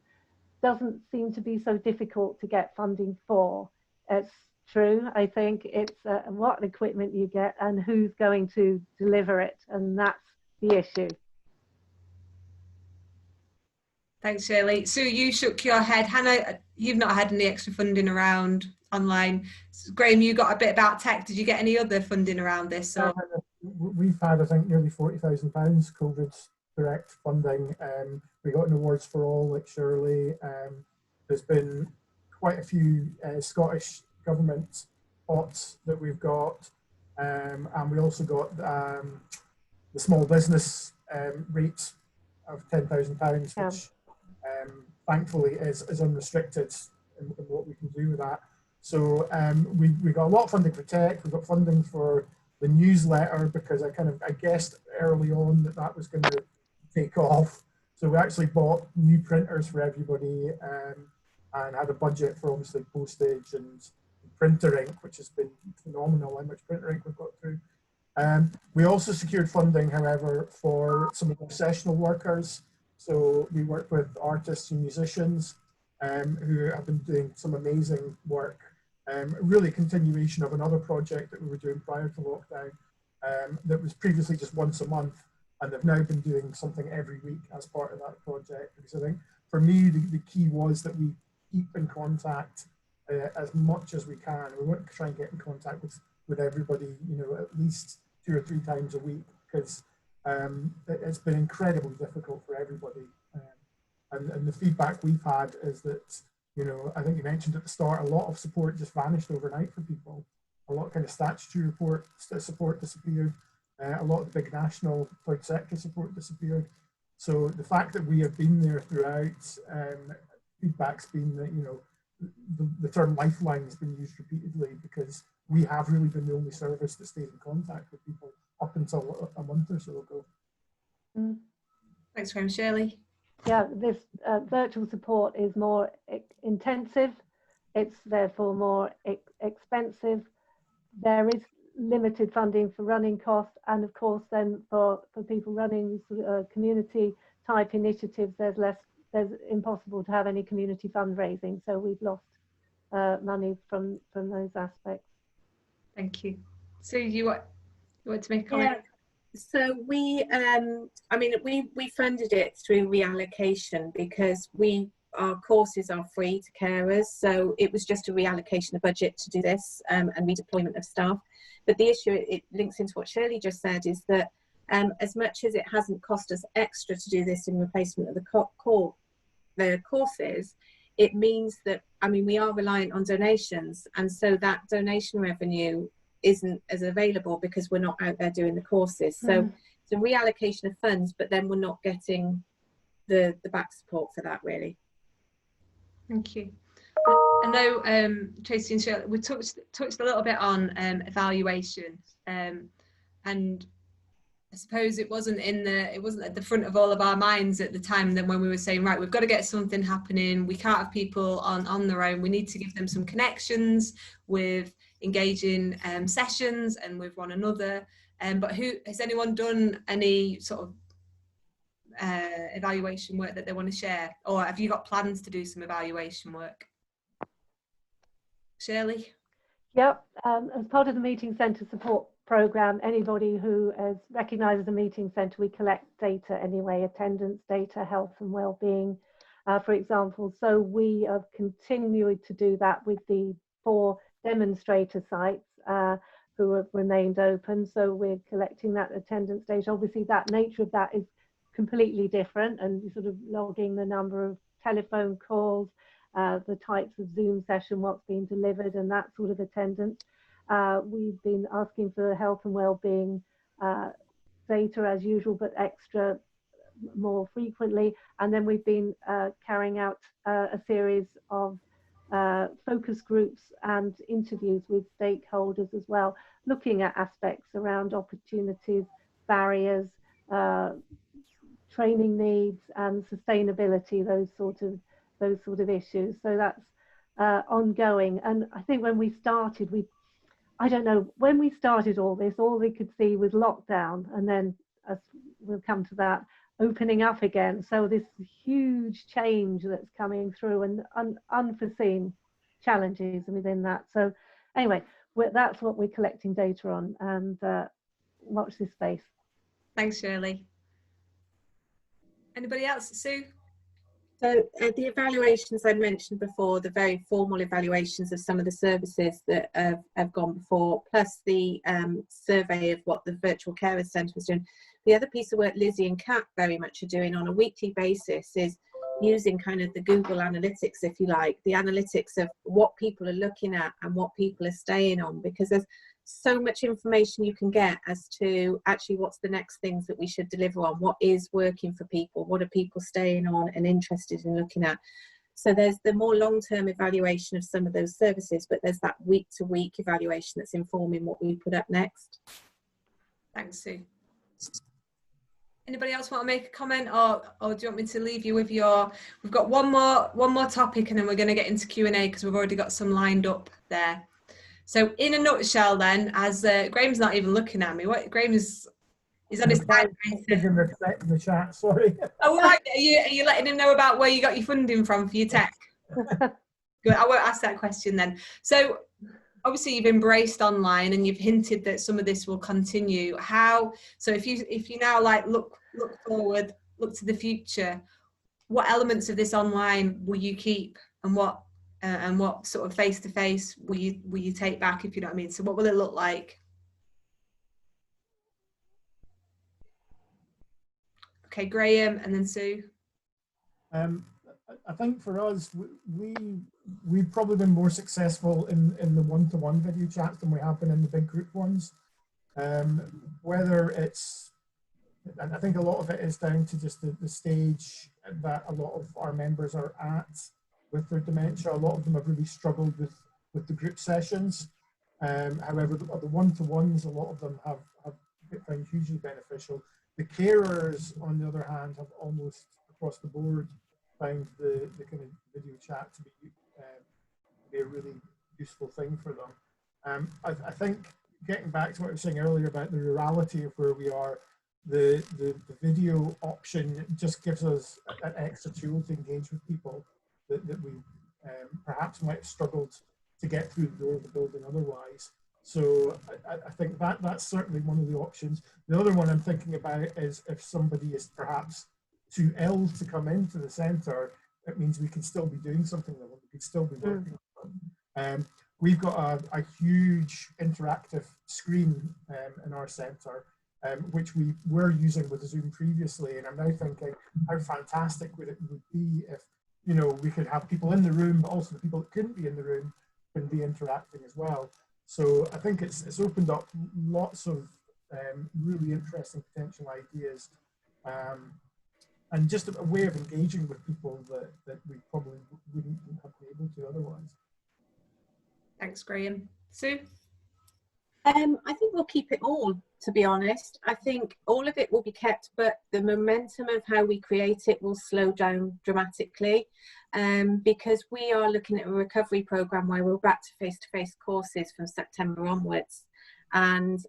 doesn't seem to be so difficult to get funding for. It's true, I think it's what equipment you get and who's going to deliver it, and that's the issue. Thanks, Shirley. Sue, you shook your head. Hannah, you've not had any extra funding around online. Graham, you got a bit about tech. Did you get any other funding around this? Or? We've had, I think, nearly £40,000 COVID direct funding. We got an awards for all, like Shirley. There's been quite a few Scottish government pots that we've got, and we also got the small business rate of £10,000, Yeah. which thankfully is unrestricted in what we can do with that. So we got a lot of funding for tech. We've got funding for the newsletter, because I guessed early on that was going to take off. So we actually bought new printers for everybody, and had a budget for obviously postage and printer ink, which has been phenomenal how much printer ink we've got through. We also secured funding, however, for some of the sessional workers. So we work with artists and musicians who have been doing some amazing work. Really a continuation of another project that we were doing prior to lockdown that was previously just once a month, and they've now been doing something every week as part of that project. Because I think for me, the key was that we keep in contact as much as we can. We want to try and get in contact with everybody, you know, at least 2 or 3 times a week, because it's been incredibly difficult for everybody. And the feedback we've had is that, you know, I think you mentioned at the start, a lot of support just vanished overnight for people. A lot of kind of statutory support disappeared. A lot of the big national third sector support disappeared. So the fact that we have been there throughout, feedback's been that, you know, the term lifeline has been used repeatedly, because we have really been the only service that stays in contact with people up until a month or so ago. Mm. Thanks, Graham. Shirley? Yeah, this virtual support is more intensive. It's therefore more expensive. There is limited funding for running costs, and of course then for people running community type initiatives, there's impossible to have any community fundraising, so we've lost money from those aspects. Thank you. So you want to make a comment? Yeah. So we funded it through reallocation, because our courses are free to carers, so it was just a reallocation of budget to do this, and redeployment of staff. But the issue, it links into what Shirley just said, is that as much as it hasn't cost us extra to do this in replacement of the courses, it means that, I mean, we are reliant on donations, and so that donation revenue isn't as available because we're not out there doing the courses. So it's a reallocation of funds, but then we're not getting the back support for that, really. Thank you. I know Tracey and Shirley, we touched a little bit on evaluation, and I suppose it wasn't at the front of all of our minds at the time. Then when we were saying, right, we've got to get something happening, we can't have people on their own, we need to give them some connections with engaging sessions and with one another. But has anyone done any sort of evaluation work that they want to share, or have you got plans to do some evaluation work? Shirley? Yep, as part of the Meeting Centre support programme, anybody who is recognised as a meeting centre, we collect data anyway, attendance data, health and wellbeing, for example. So we have continued to do that with the 4 demonstrator sites who have remained open. So we're collecting that attendance data. Obviously, that nature of that is completely different, and you're sort of logging the number of telephone calls, the types of Zoom session, what's being delivered, and that sort of attendance. We've been asking for health and wellbeing data as usual, but extra more frequently. And then we've been carrying out a series of focus groups and interviews with stakeholders as well, looking at aspects around opportunities, barriers, training needs and sustainability, those sort of issues. So that's ongoing. And I think when we started, I don't know, when we started all this, all we could see was lockdown, and then, as we'll come to that, opening up again. So this huge change that's coming through, and unforeseen challenges within that. So anyway, that's what we're collecting data on, and watch this space. Thanks, Shirley. Anybody else? Sue? So the evaluations I mentioned before, the very formal evaluations of some of the services that have gone before, plus the survey of what the Virtual Carers Centre was doing. The other piece of work Lizzie and Kat very much are doing on a weekly basis is using kind of the Google Analytics, if you like, the analytics of what people are looking at and what people are staying on, because there's so much information you can get as to actually what's the next things that we should deliver on, what is working for people, what are people staying on and interested in looking at. So there's the more long-term evaluation of some of those services, but there's that week-to-week evaluation that's informing what we put up next. Thanks, Sue. Anybody else want to make a comment, or do you want me to leave you with your? We've got one more topic, and then we're going to get into Q&A because we've already got some lined up there. So in a nutshell, then, as Graham's not even looking at me. What Graham is on his typewriter. In the chat, sorry. Oh, right. Are you letting him know about where you got your funding from for your tech? Good. I won't ask that question then. So obviously you've embraced online, and you've hinted that some of this will continue. So if you now like look forward, look to the future, what elements of this online will you keep, and what sort of face-to-face will you take back, if you know what I mean? So what will it look like? Okay, Graham, and then Sue. I think for us, we've probably been more successful in the one-to-one video chats than we have been in the big group ones. Whether it's, and I think a lot of it is down to just the stage that a lot of our members are at with their dementia. A lot of them have really struggled with the group sessions. However, the one-to-ones, a lot of them have found hugely beneficial. The carers, on the other hand, have almost across the board found the kind of video chat to be a really useful thing for them. I think getting back to what I was saying earlier about the rurality of where we are, the video option just gives us an extra tool to engage with people that we perhaps might have struggled to get through the door of the building otherwise. So I think that's certainly one of the options. The other one I'm thinking about is if somebody is perhaps too ill to come into the centre, it means we can still be doing something with them. We can still be working with them. We've got a huge interactive screen in our centre, which we were using with Zoom previously, and I'm now thinking how fantastic would it be if, you know, we could have people in the room, but also the people that couldn't be in the room can be interacting as well. So I think it's opened up lots of really interesting potential ideas, and just a way of engaging with people that we probably wouldn't have been able to otherwise. Thanks, Graham. Sue? I think we'll keep it all, to be honest. I think all of it will be kept, but the momentum of how we create it will slow down dramatically, because we are looking at a recovery programme where we're back to face-to-face courses from September onwards. And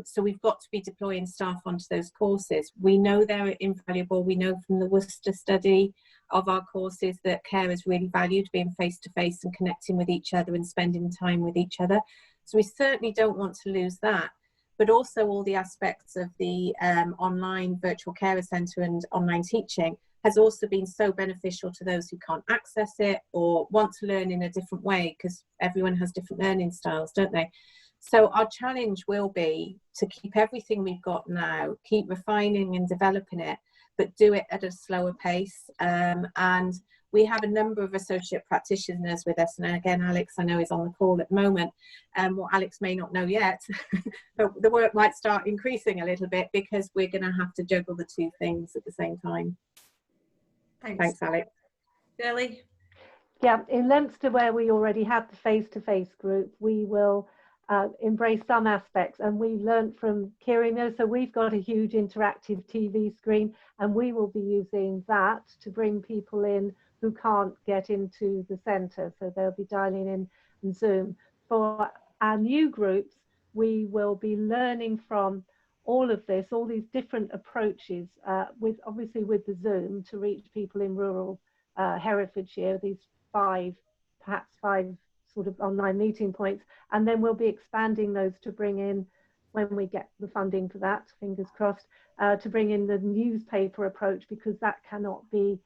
so we've got to be deploying staff onto those courses. We know they're invaluable. We know from the Worcester study of our courses that carers really valued being face-to-face and connecting with each other and spending time with each other. So we certainly don't want to lose that, but also all the aspects of the online virtual carer centre and online teaching has also been so beneficial to those who can't access it or want to learn in a different way, because everyone has different learning styles, don't they? So our challenge will be to keep everything we've got now, keep refining and developing it, but do it at a slower pace. And we have a number of associate practitioners with us. And again, Alex, I know, is on the call at the moment. What Alex may not know yet, but the work might start increasing a little bit because we're going to have to juggle the two things at the same time. Thanks, Alex. Shirley? Yeah, in Leominster, where we already have the face-to-face group, we will embrace some aspects, and we learned from Kirrie. So we've got a huge interactive TV screen, and we will be using that to bring people in who can't get into the centre, so they'll be dialing in and Zoom. For our new groups, we will be learning from all of this, all these different approaches, with obviously with the Zoom to reach people in rural Herefordshire, these perhaps five sort of online meeting points, and then we'll be expanding those to bring in, when we get the funding for that, fingers crossed, to bring in the newspaper approach, because that cannot be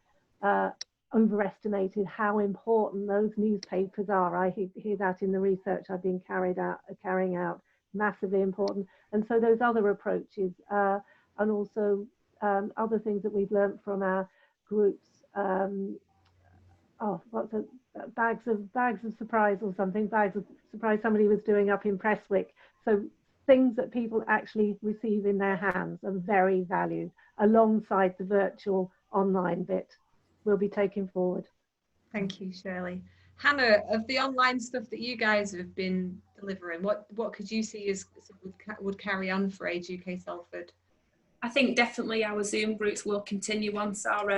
overestimated how important those newspapers are. I hear that in the research I've been carrying out, massively important. And so those other approaches, and also other things that we've learned from our groups, bags of surprise or something, bags of surprise somebody was doing up in Prestwick. So things that people actually receive in their hands are very valued, alongside the virtual online bit will be taken forward. Thank you, Shirley. Hannah, of the online stuff that you guys have been delivering, what could you see as would carry on for Age UK Salford? I think definitely our Zoom groups will continue once our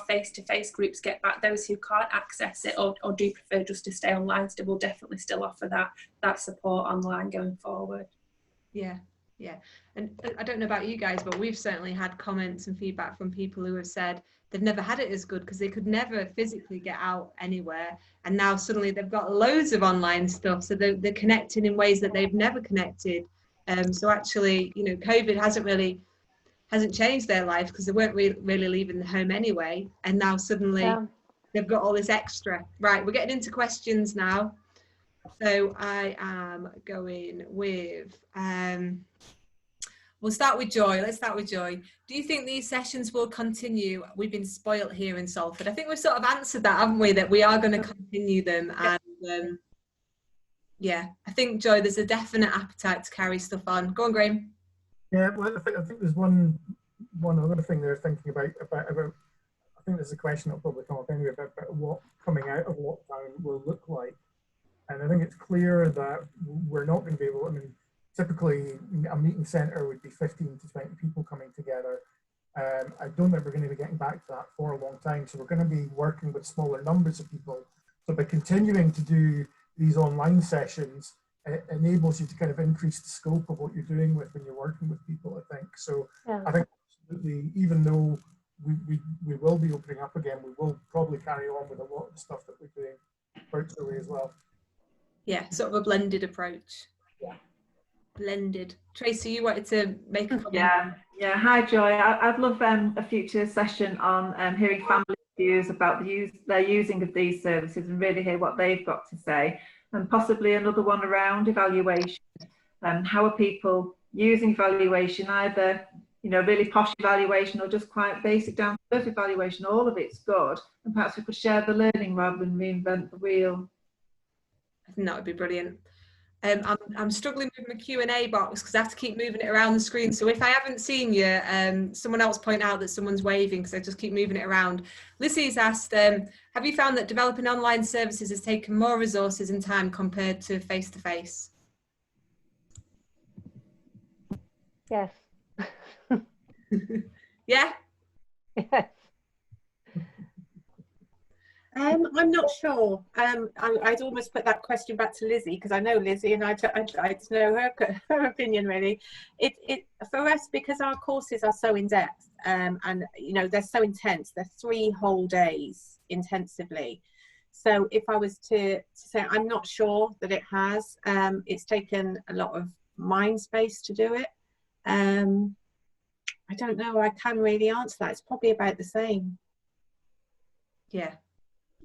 face-to-face groups get back. Those who can't access it or do prefer just to stay online will definitely still offer that support online going forward. Yeah. And I don't know about you guys, but we've certainly had comments and feedback from people who have said they've never had it as good because they could never physically get out anywhere, and now suddenly they've got loads of online stuff, so they're connecting in ways that they've never connected. So actually, you know, COVID hasn't changed their lives because they weren't really leaving the home anyway, and now suddenly they've got all this extra. Right, we're getting into questions now. So I am going with, we'll start with Joy. Let's start with Joy. Do you think these sessions will continue? We've been spoilt here in Salford. I think we've sort of answered that, haven't we? That we are going to continue them. And yeah, I think, Joy, there's a definite appetite to carry stuff on. Go on, Graham. Yeah, well, I think there's one other thing they're thinking about. I think there's a question that'll probably come up anyway about what coming out of lockdown will look like. And I think it's clear that we're not going to be able, I mean, typically a meeting centre would be 15 to 20 people coming together. I don't think we're going to be getting back to that for a long time. So we're going to be working with smaller numbers of people. So by continuing to do these online sessions, it enables you to kind of increase the scope of what you're doing when you're working with people, I think. So yeah. I think absolutely, even though we will be opening up again, we will probably carry on with a lot of the stuff that we're doing virtually as well. Yeah, sort of a blended approach. Yeah. Blended. Tracey, you wanted to make a comment? Yeah. Hi, Joy. I'd love a future session on hearing family views about their using of these services and really hear what they've got to say, and possibly another one around evaluation. How are people using evaluation, either really posh evaluation or just quite basic down to earth evaluation? All of it's good, and perhaps we could share the learning rather than reinvent the wheel. I think that would be brilliant. I'm struggling with my Q&A box because I have to keep moving it around the screen. So if I haven't seen you, someone else point out that someone's waving because I just keep moving it around. Lizzie's asked, have you found that developing online services has taken more resources and time compared to face-to-face? Yes. Yeah? Yes. I'm not sure. I'd almost put that question back to Lizzie because I know Lizzie and I'd know her opinion really. It for us, because our courses are so in depth and they're so intense. They're 3 whole days intensively. So if I was to say, I'm not sure that it has. It's taken a lot of mind space to do it. I don't know. I can really answer that. It's probably about the same. Yeah.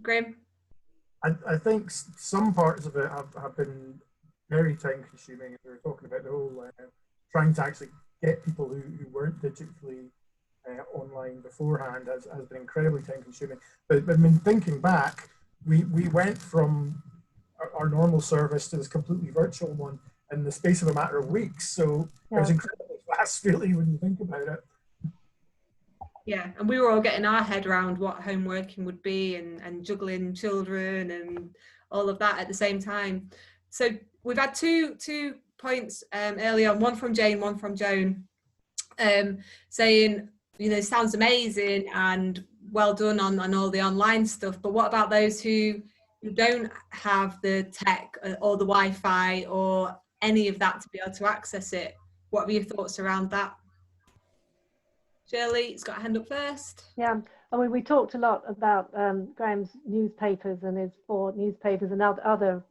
Graham? I think some parts of it have been very time consuming. We were talking about the whole trying to actually get people who weren't digitally online beforehand has been incredibly time consuming. But I mean, thinking back, we went from our normal service to this completely virtual one in the space of a matter of weeks. So it was incredibly fast, really, when you think about it. Yeah, and we were all getting our head around what home working would be and juggling children and all of that at the same time. So we've had two points early on, one from Jane, one from Joan, saying, you know, sounds amazing and well done on all the online stuff, but what about those who don't have the tech or the Wi-Fi or any of that to be able to access it? What are your thoughts around that? Shirley, it's got a hand up first. Yeah, I mean, we talked a lot about Graham's newspapers and his for newspapers and other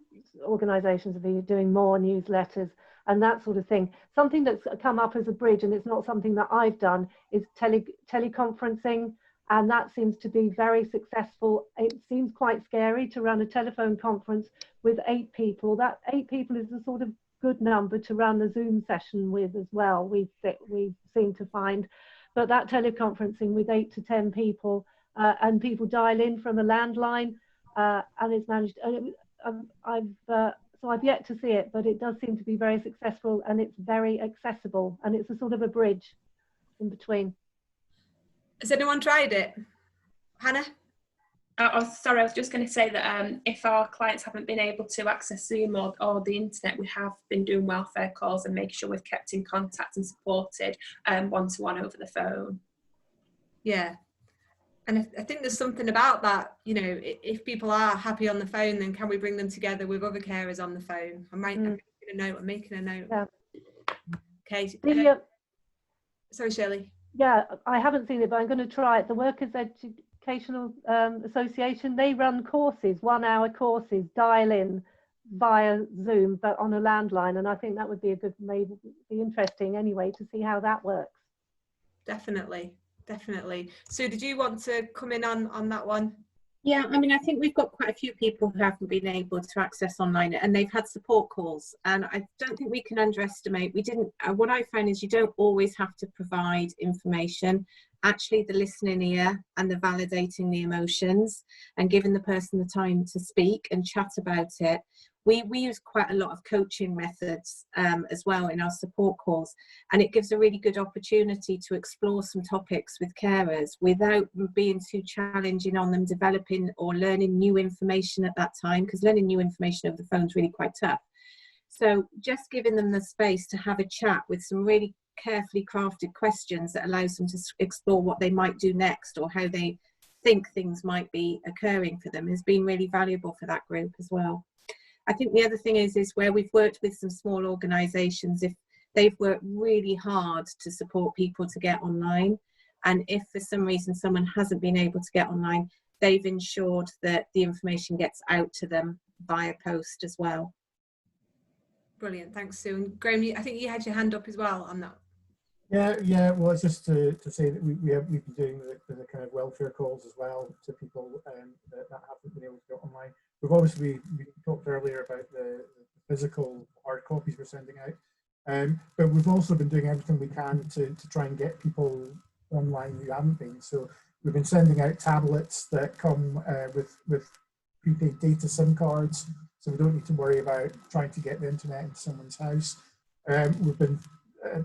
organisations that are doing more newsletters and that sort of thing. Something that's come up as a bridge, and it's not something that I've done, is teleconferencing, and that seems to be very successful. It seems quite scary to run a telephone conference with 8 people. That 8 people is a sort of good number to run a Zoom session with as well, we seem to find. But that teleconferencing with 8 to 10 people and people dial in from a landline and it's managed. So I've yet to see it, but it does seem to be very successful and it's very accessible and it's a sort of a bridge in between. Has anyone tried it? Hannah? Oh, sorry, I was just going to say that if our clients haven't been able to access Zoom or the internet, we have been doing welfare calls and making sure we've kept in contact and supported one-to-one over the phone. Yeah, and I think there's something about that, you know, if people are happy on the phone, then can we bring them together with other carers on the phone? I'm making a note. Yeah. Okay. Sorry, Shirley. Yeah, I haven't seen it, but I'm going to try it. The Workers' Educational Association, they run courses, 1-hour courses, dial in via Zoom, but on a landline. And I think that would be maybe be interesting anyway to see how that works. Definitely. Sue, did you want to come in on that one? Yeah, I mean, I think we've got quite a few people who haven't been able to access online and they've had support calls. And I don't think we can underestimate, what I found is you don't always have to provide information. Actually, the listening ear and the validating the emotions and giving the person the time to speak and chat about it. We use quite a lot of coaching methods as well in our support calls, and it gives a really good opportunity to explore some topics with carers without being too challenging on them developing or learning new information at that time, because learning new information over the phone is really quite tough. So just giving them the space to have a chat with some really carefully crafted questions that allows them to explore what they might do next or how they think things might be occurring for them has been really valuable for that group as well. I think the other thing is where we've worked with some small organisations, if they've worked really hard to support people to get online, and if for some reason someone hasn't been able to get online, they've ensured that the information gets out to them via post as well. Brilliant, thanks, Sue. And Graham, I think you had your hand up as well on that. Yeah. Well, it's just to say that we've been doing the kind of welfare calls as well to people that haven't been able to get online. We've obviously we talked earlier about the physical hard copies we're sending out, but we've also been doing everything we can to try and get people online who haven't been. So we've been sending out tablets that come with prepaid data SIM cards, so we don't need to worry about trying to get the internet into someone's house. We've been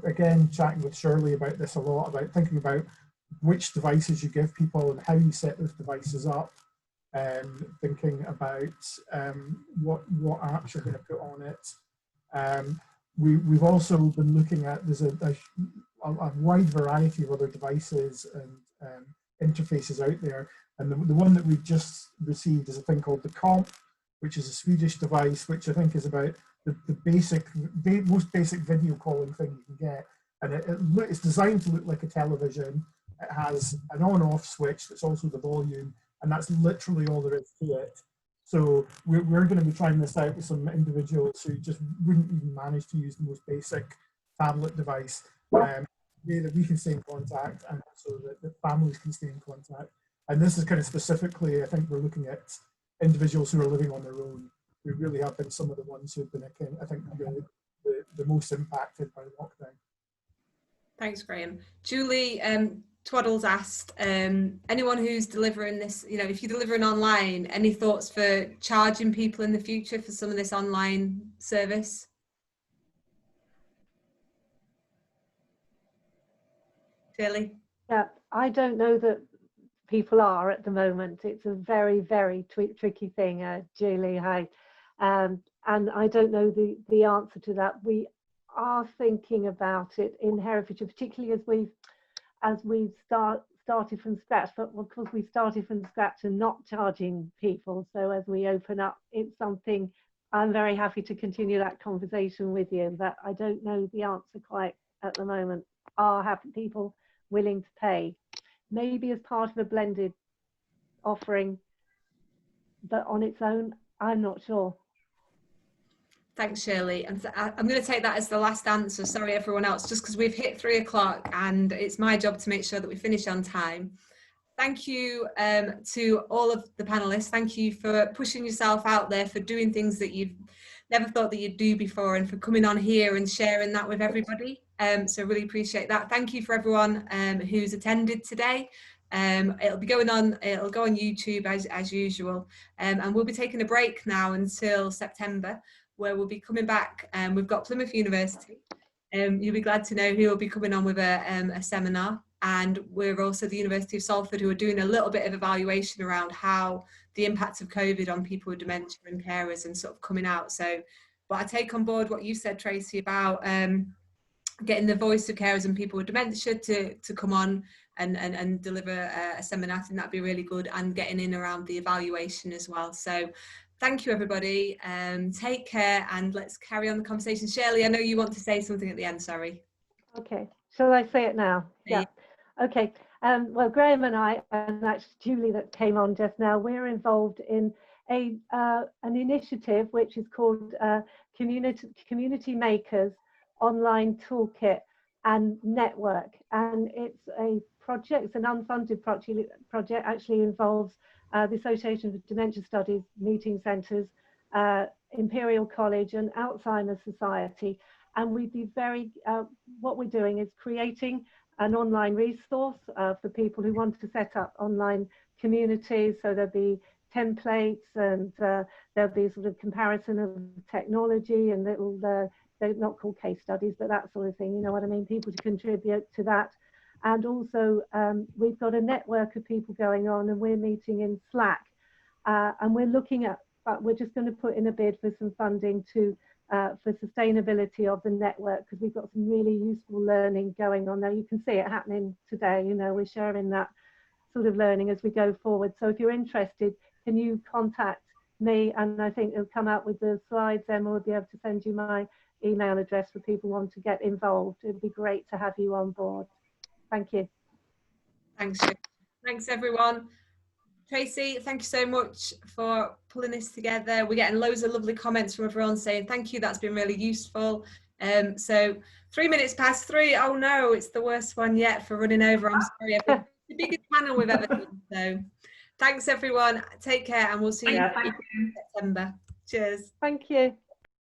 again chatting with Shirley about this a lot, about thinking about which devices you give people and how you set those devices up. Thinking about what apps you're going to put on it. We've also been looking at, there's a wide variety of other devices and interfaces out there, and the one that we've just received is a thing called the Comp, which is a Swedish device, which I think is about the most basic video calling thing you can get, and it's designed to look like a television. It has an on-off switch that's also the volume, and that's literally all there is to it. So we're going to be trying this out with some individuals who just wouldn't even manage to use the most basic tablet device. That we can stay in contact, and so that families can stay in contact. And this is kind of specifically, I think we're looking at individuals who are living on their own, who really have been some of the ones who've been, I think, the most impacted by lockdown. Thanks, Graham. Julie, Twaddle's asked, anyone who's delivering this, you know, if you're delivering online, any thoughts for charging people in the future for some of this online service? Shirley? Yeah, I don't know that people are at the moment. It's a very, very tricky thing, Julie. Hi. And and I don't know the answer to that. We are thinking about it in Herefordshire, particularly as we've started from scratch, but of course we started from scratch and not charging people. So as we open up, it's something I'm very happy to continue that conversation with you, but I don't know the answer quite at the moment. Are people willing to pay? Maybe as part of a blended offering, but on its own, I'm not sure. Thanks, Shirley. And I'm going to take that as the last answer. Sorry, everyone else, just because we've hit 3 o'clock and it's my job to make sure that we finish on time. Thank you to all of the panelists. Thank you for pushing yourself out there, for doing things that you've never thought that you'd do before, and for coming on here and sharing that with everybody. So really appreciate that. Thank you for everyone who's attended today. It'll go on YouTube as usual, and we'll be taking a break now until September, where we'll be coming back. We've got Plymouth University. You'll be glad to know who will be coming on with a seminar, and we're also the University of Salford, who are doing a little bit of evaluation around how the impacts of COVID on people with dementia and carers and sort of coming out. So, but I take on board what you said, Tracey, about getting the voice of carers and people with dementia to come on and deliver a seminar. I think that'd be really good, and getting in around the evaluation as well. So thank you, everybody. Take care, and let's carry on the conversation. Shirley, I know you want to say something at the end, sorry. Okay, shall I say it now? Yeah. Okay. Well, Graham and I, and actually Julie that came on just now, we're involved in an initiative which is called Community Makers Online Toolkit and Network, and it's a project. It's an unfunded project. Actually involves the Association of Dementia Studies Meeting Centres, Imperial College, and Alzheimer's Society. And we'd be what we're doing is creating an online resource for people who want to set up online communities. So there'll be templates, and there'll be sort of comparison of technology and little, they're not called case studies, but that sort of thing, you know what I mean? People to contribute to that. And also we've got a network of people going on, and we're meeting in Slack. And we're looking at, we're just going to put in a bid for some funding for sustainability of the network, because we've got some really useful learning going on there. You can see it happening today, you know, we're sharing that sort of learning as we go forward. So if you're interested, can you contact me, and I think it'll come out with the slides, then we'll be able to send you my email address for people who want to get involved. It'd be great to have you on board. Thank you. Thanks, Shirley. Thanks, everyone. Tracey, thank you so much for pulling this together. We're getting loads of lovely comments from everyone saying thank you, that's been really useful. So 3 minutes past 3, oh no, it's the worst one yet for running over. I'm sorry, everyone. It's the biggest panel we've ever done. So thanks, everyone. Take care, and we'll see you in September. Cheers. Thank you.